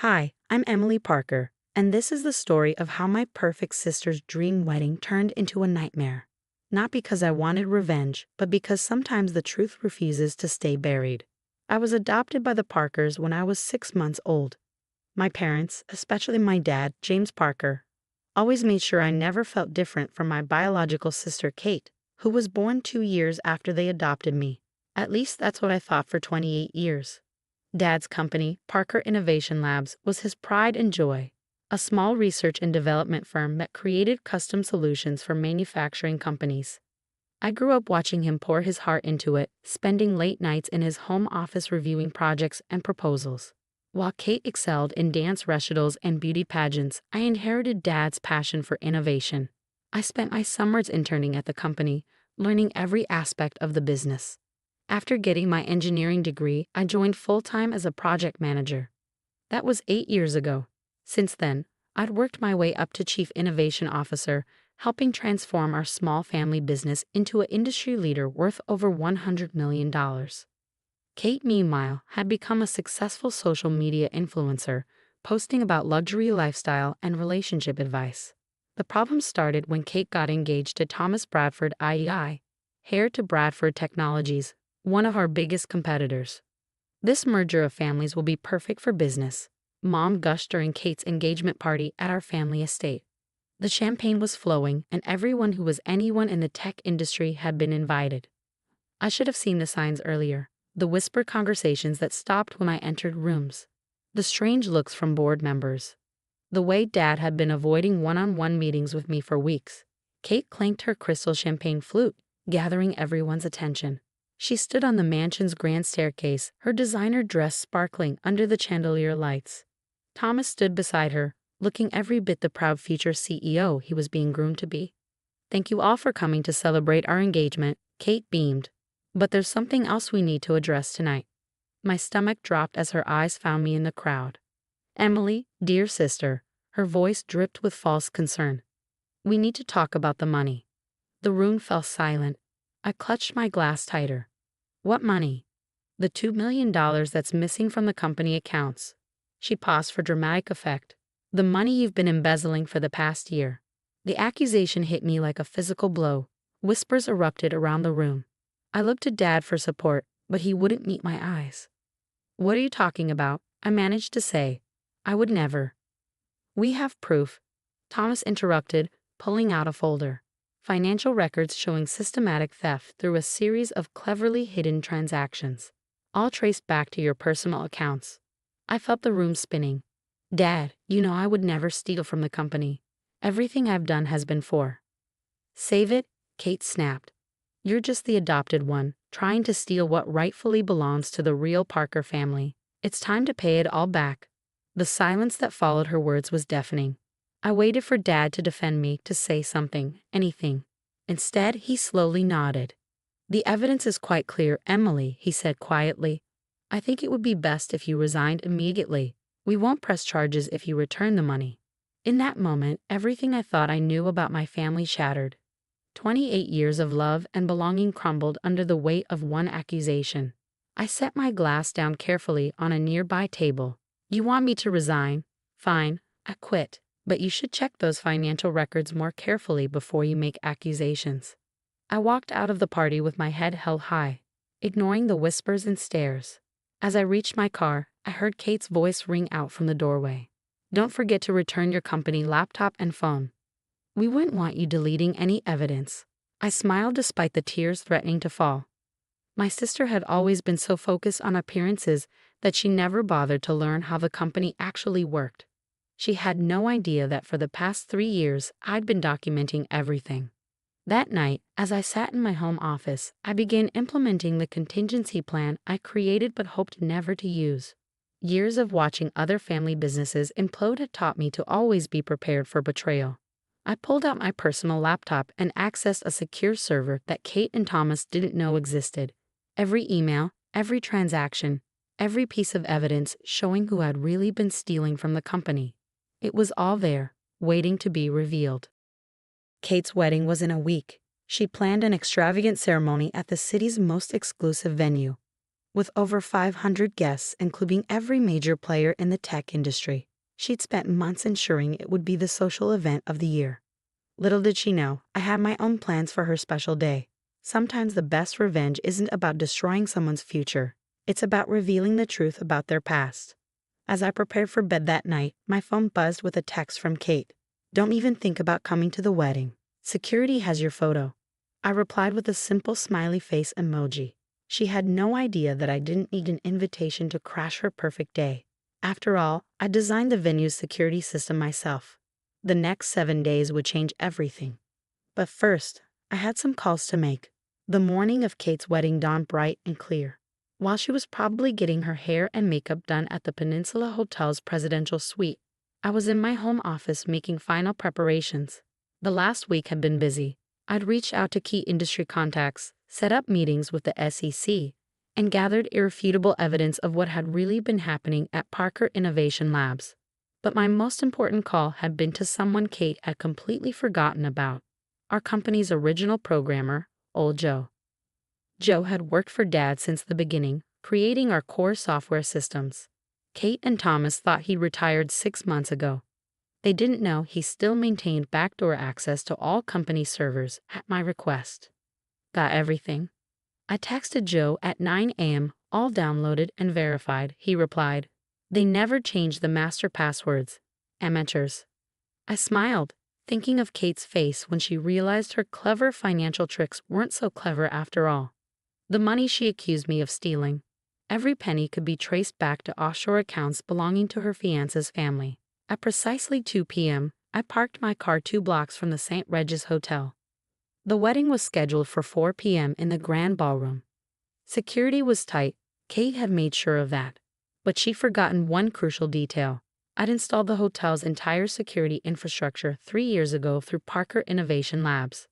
Hi, I'm Emily Parker, and this is the story of how my perfect sister's dream wedding turned into a nightmare. Not because I wanted revenge, but because sometimes the truth refuses to stay buried. I was adopted by the Parkers when I was 6 months old. My parents, especially my dad, James Parker, always made sure I never felt different from my biological sister Kate, who was born 2 years after they adopted me. At least that's what I thought for 28 years. Dad's company, Parker Innovation Labs, was his pride and joy, a small research and development firm that created custom solutions for manufacturing companies. I grew up watching him pour his heart into it, spending late nights in his home office reviewing projects and proposals. While Kate excelled in dance recitals and beauty pageants, I inherited Dad's passion for innovation. I spent my summers interning at the company, learning every aspect of the business. After getting my engineering degree, I joined full-time as a project manager. That was 8 years ago. Since then, I'd worked my way up to Chief Innovation Officer, helping transform our small family business into an industry leader worth over $100 million. Kate, meanwhile, had become a successful social media influencer, posting about luxury lifestyle and relationship advice. The problem started when Kate got engaged to Thomas Bradford IEI, heir to Bradford Technologies, one of our biggest competitors. This merger of families will be perfect for business, Mom gushed during Kate's engagement party at our family estate. The champagne was flowing, and everyone who was anyone in the tech industry had been invited. I should have seen the signs earlier, the whispered conversations that stopped when I entered rooms, the strange looks from board members, the way Dad had been avoiding one-on-one meetings with me for weeks. Kate clanked her crystal champagne flute, gathering everyone's attention. She stood on the mansion's grand staircase, her designer dress sparkling under the chandelier lights. Thomas stood beside her, looking every bit the proud future CEO he was being groomed to be. "Thank you all for coming to celebrate our engagement," Kate beamed. "But there's something else we need to address tonight." My stomach dropped as her eyes found me in the crowd. "Emily, dear sister," her voice dripped with false concern. "We need to talk about the money." The room fell silent. I clutched my glass tighter. "What money?" "The $2 million that's missing from the company accounts." She paused for dramatic effect. "The money you've been embezzling for the past year." The accusation hit me like a physical blow. Whispers erupted around the room. I looked to Dad for support, but he wouldn't meet my eyes. "What are you talking about?" I managed to say. "I would never." "We have proof," Thomas interrupted, pulling out a folder. Financial records showing systematic theft through a series of cleverly hidden transactions, all traced back to your personal accounts. I felt the room spinning. "Dad, you know I would never steal from the company. Everything I've done has been for." "Save it," Kate snapped. "You're just the adopted one, trying to steal what rightfully belongs to the real Parker family. It's time to pay it all back." The silence that followed her words was deafening. I waited for Dad to defend me, to say something, anything. Instead, he slowly nodded. "The evidence is quite clear, Emily," he said quietly. "I think it would be best if you resigned immediately. We won't press charges if you return the money." In that moment, everything I thought I knew about my family shattered. 28 years of love and belonging crumbled under the weight of one accusation. I set my glass down carefully on a nearby table. "You want me to resign? Fine, I quit. But you should check those financial records more carefully before you make accusations." I walked out of the party with my head held high, ignoring the whispers and stares. As I reached my car, I heard Kate's voice ring out from the doorway. "Don't forget to return your company laptop and phone. We wouldn't want you deleting any evidence." I smiled despite the tears threatening to fall. My sister had always been so focused on appearances that she never bothered to learn how the company actually worked. She had no idea that for the past 3 years I'd been documenting everything. That night, as I sat in my home office, I began implementing the contingency plan I created but hoped never to use. Years of watching other family businesses implode had taught me to always be prepared for betrayal. I pulled out my personal laptop and accessed a secure server that Kate and Thomas didn't know existed. Every email, every transaction, every piece of evidence showing who had really been stealing from the company. It was all there, waiting to be revealed. Kate's wedding was in a week. She planned an extravagant ceremony at the city's most exclusive venue. With over 500 guests, including every major player in the tech industry. She'd spent months ensuring it would be the social event of the year. Little did she know, I had my own plans for her special day. Sometimes the best revenge isn't about destroying someone's future. It's about revealing the truth about their past. As I prepared for bed that night, my phone buzzed with a text from Kate. Don't even think about coming to the wedding. Security has your photo. I replied with a simple smiley face emoji. She had no idea that I didn't need an invitation to crash her perfect day. After all, I designed the venue's security system myself. The next 7 days would change everything. But first, I had some calls to make. The morning of Kate's wedding dawned bright and clear. While she was probably getting her hair and makeup done at the Peninsula Hotel's presidential suite, I was in my home office making final preparations. The last week had been busy. I'd reached out to key industry contacts, set up meetings with the SEC, and gathered irrefutable evidence of what had really been happening at Parker Innovation Labs. But my most important call had been to someone Kate had completely forgotten about. Our company's original programmer, old Joe. Joe had worked for Dad since the beginning, creating our core software systems. Kate and Thomas thought he retired 6 months ago. They didn't know he still maintained backdoor access to all company servers at my request. Got everything? I texted Joe at 9 a.m., all downloaded and verified, he replied. They never changed the master passwords. Amateurs. I smiled, thinking of Kate's face when she realized her clever financial tricks weren't so clever after all. The money she accused me of stealing. Every penny could be traced back to offshore accounts belonging to her fiance's family. At precisely 2 p.m., I parked my car 2 blocks from the St. Regis Hotel. The wedding was scheduled for 4 p.m. in the Grand Ballroom. Security was tight. Kate had made sure of that. But she'd forgotten one crucial detail. I'd installed the hotel's entire security infrastructure 3 years ago through Parker Innovation Labs.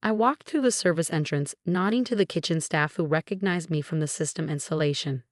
I walked through the service entrance, nodding to the kitchen staff who recognized me from the system installation.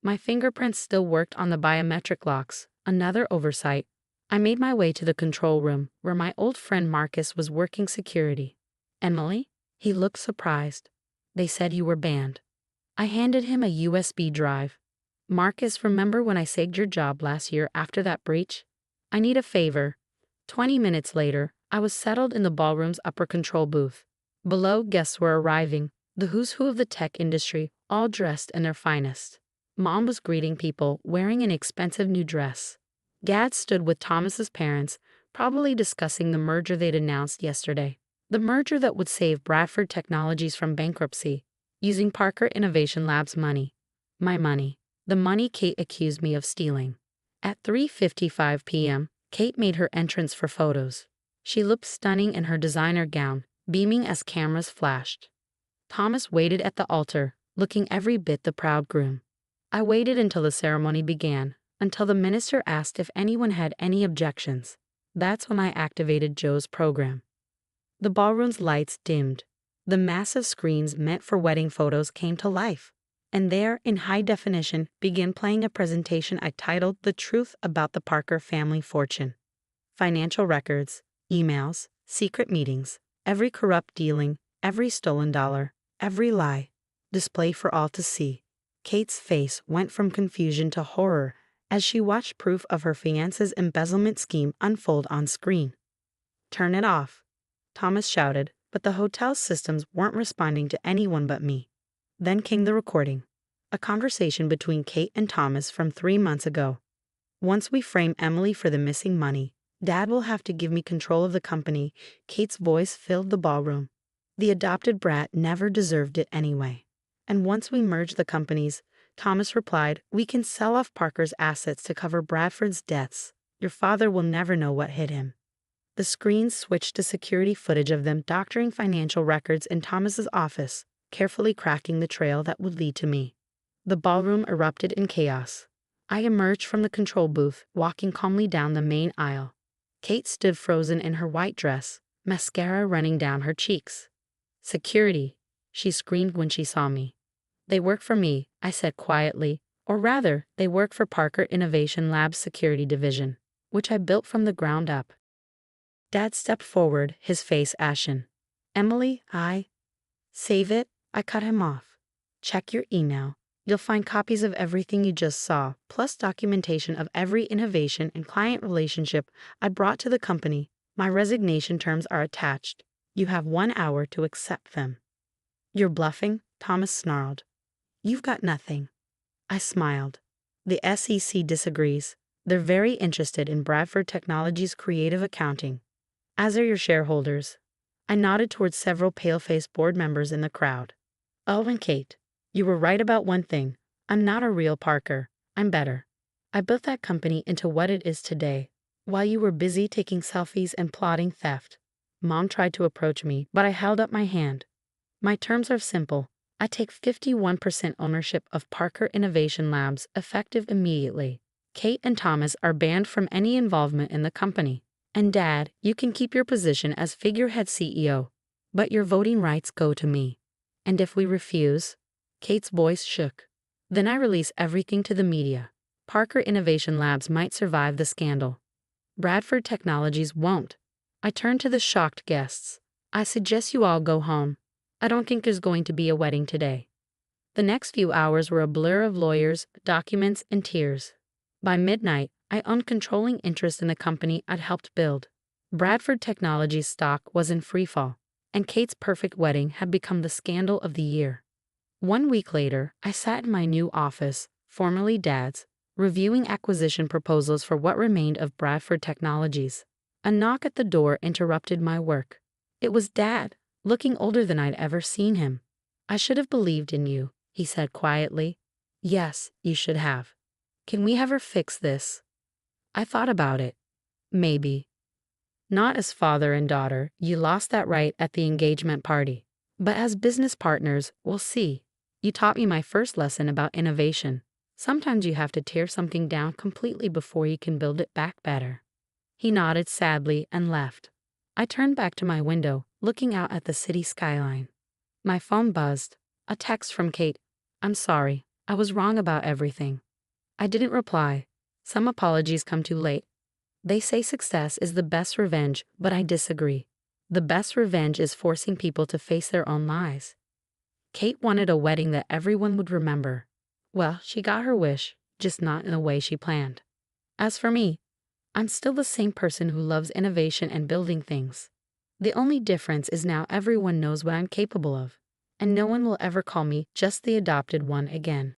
My fingerprints still worked on the biometric locks, another oversight. I made my way to the control room, where my old friend Marcus was working security. Emily? He looked surprised. They said you were banned. I handed him a USB drive. Marcus, remember when I saved your job last year after that breach? I need a favor. 20 minutes later, I was settled in the ballroom's upper control booth. Below, guests were arriving, the who's who of the tech industry, all dressed in their finest. Mom was greeting people, wearing an expensive new dress. Dad stood with Thomas's parents, probably discussing the merger they'd announced yesterday. The merger that would save Bradford Technologies from bankruptcy, using Parker Innovation Labs' money. My money. The money Kate accused me of stealing. At 3:55 p.m., Kate made her entrance for photos. She looked stunning in her designer gown, beaming as cameras flashed. Thomas waited at the altar, looking every bit the proud groom. I waited until the ceremony began, until the minister asked if anyone had any objections. That's when I activated Joe's program. The ballroom's lights dimmed. The massive screens meant for wedding photos came to life. And there, in high definition, began playing a presentation I titled The Truth About the Parker Family Fortune. Financial records, emails, secret meetings, every corrupt dealing, every stolen dollar, every lie, display for all to see. Kate's face went from confusion to horror as she watched proof of her fiance's embezzlement scheme unfold on screen. Turn it off, Thomas shouted, but the hotel's systems weren't responding to anyone but me. Then came the recording. A conversation between Kate and Thomas from 3 months ago. Once we frame Emily for the missing money, Dad will have to give me control of the company. Kate's voice filled the ballroom. The adopted brat never deserved it anyway. And once we merge the companies, Thomas replied, we can sell off Parker's assets to cover Bradford's debts. Your father will never know what hit him. The screens switched to security footage of them doctoring financial records in Thomas's office, carefully cracking the trail that would lead to me. The ballroom erupted in chaos. I emerged from the control booth, walking calmly down the main aisle. Kate stood frozen in her white dress, mascara running down her cheeks. Security, she screamed when she saw me. They work for me, I said quietly, or rather, they work for Parker Innovation Labs Security Division, which I built from the ground up. Dad stepped forward, his face ashen. Emily, Save it, I cut him off. Check your email. You'll find copies of everything you just saw, plus documentation of every innovation and client relationship I brought to the company. My resignation terms are attached. You have 1 hour to accept them." "You're bluffing," Thomas snarled. "You've got nothing." I smiled. "The SEC disagrees. They're very interested in Bradford Technologies' creative accounting, as are your shareholders." I nodded towards several pale-faced board members in the crowd. "Oh, and Kate, you were right about one thing. I'm not a real Parker. I'm better. I built that company into what it is today, while you were busy taking selfies and plotting theft." Mom tried to approach me, but I held up my hand. "My terms are simple. I take 51% ownership of Parker Innovation Labs, effective immediately. Kate and Thomas are banned from any involvement in the company. And Dad, you can keep your position as figurehead CEO, but your voting rights go to me. And if we refuse," Kate's voice shook, "then I release everything to the media. Parker Innovation Labs might survive the scandal. Bradford Technologies won't." I turned to the shocked guests. "I suggest you all go home. I don't think there's going to be a wedding today." The next few hours were a blur of lawyers, documents, and tears. By midnight, I owned controlling interest in the company I'd helped build. Bradford Technologies stock was in freefall, and Kate's perfect wedding had become the scandal of the year. 1 week later, I sat in my new office, formerly Dad's, reviewing acquisition proposals for what remained of Bradford Technologies. A knock at the door interrupted my work. It was Dad, looking older than I'd ever seen him. "I should have believed in you," he said quietly. "Yes, you should have. Can we have her fix this?" I thought about it. Maybe. Not as father and daughter, you lost that right at the engagement party. But as business partners, we'll see. You taught me my first lesson about innovation. Sometimes you have to tear something down completely before you can build it back better. He nodded sadly and left. I turned back to my window, looking out at the city skyline. My phone buzzed. A text from Kate. "I'm sorry. I was wrong about everything." I didn't reply. Some apologies come too late. They say success is the best revenge, but I disagree. The best revenge is forcing people to face their own lies. Kate wanted a wedding that everyone would remember. Well, she got her wish, just not in the way she planned. As for me, I'm still the same person who loves innovation and building things. The only difference is now everyone knows what I'm capable of, and no one will ever call me just the adopted one again.